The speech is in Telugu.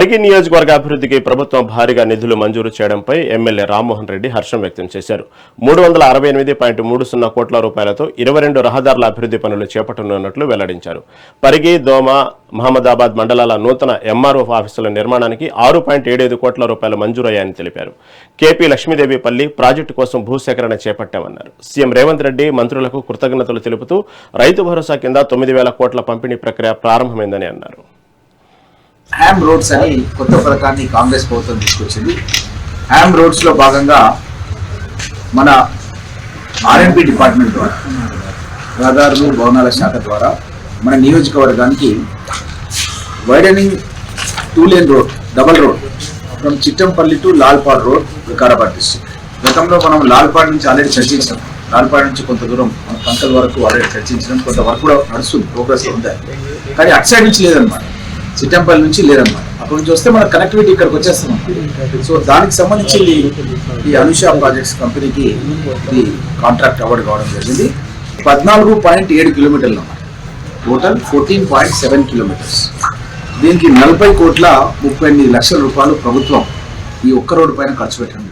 పరిగి నియోజకవర్గ అభివృద్ధికి ప్రభుత్వం భారీగా నిధులు మంజూరు చేయడంపై ఎమ్మెల్యే రామ్మోహన్ రెడ్డి హర్షం వ్యక్తం చేశారు. 368.30 కోట్ల రూపాయలతో 22 రహదారుల అభివృద్ధి పనులు చేపట్టనున్నట్లు వెల్లడించారు. పరిగి, దోమ, మహమ్మదాబాద్ మండలాల నూతన ఎంఆర్ఓ ఆఫీసుల నిర్మాణానికి 6.75 కోట్ల రూపాయలు మంజూరయ్యాయని తెలిపారు. కేపీ లక్ష్మీదేవిపల్లి ప్రాజెక్టు కోసం భూసేకరణ చేపట్టామన్నారు. సీఎం రేవంత్ రెడ్డి మంత్రులకు కృతజ్ఞతలు తెలుపుతూ రైతు భరోసా కింద 9,000 కోట్ల పంపిణీ ప్రక్రియ ప్రారంభమైందని అన్నారు. హ్యామ్ రోడ్స్ అని కొత్త పథకాన్ని కాంగ్రెస్ ప్రభుత్వం తీసుకొచ్చింది. హ్యామ్ రోడ్స్ లో భాగంగా మన ఆర్ఎండ్బి డిపార్ట్మెంట్ ద్వారా, రహదారులు భవనాల శాఖ ద్వారా మన నియోజకవర్గానికి widening 2-lane road, double road from Chittampalli to Lalpad road, Vikarabad district. గతంలో మనం లాల్పాడ్ నుంచి ఆల్రెడీ చర్చించాం. లాల్పాడ్ నుంచి కొంత దూరం మన కంకల్ వరకు ఆల్రెడీ చర్చించడం, కొంత వర్క్ కూడా నడుస్తుంది, ప్రోగ్రెస్ ఉంది. కానీ అటు సైడ్ నుంచి లేదనమాట, చిట్టంపల్లి నుంచి లేదన్నమాట. అక్కడి నుంచి వస్తే మన కనెక్టివిటీ ఇక్కడికి వచ్చేస్తాం. సో దానికి సంబంధించి ఈ అనుష ప్రాజెక్ట్స్ కంపెనీకి ఇది కాంట్రాక్ట్ అవార్డు కావడం జరిగింది. 14.7 కిలోమీటర్లు అన్నమాట, టోటల్ 14.7 కిలోమీటర్స్. దీనికి 40 కోట్ల 38 లక్షల రూపాయలు ప్రభుత్వం ఈ ఒక్క రోడ్డు పైన ఖర్చు పెట్టండి.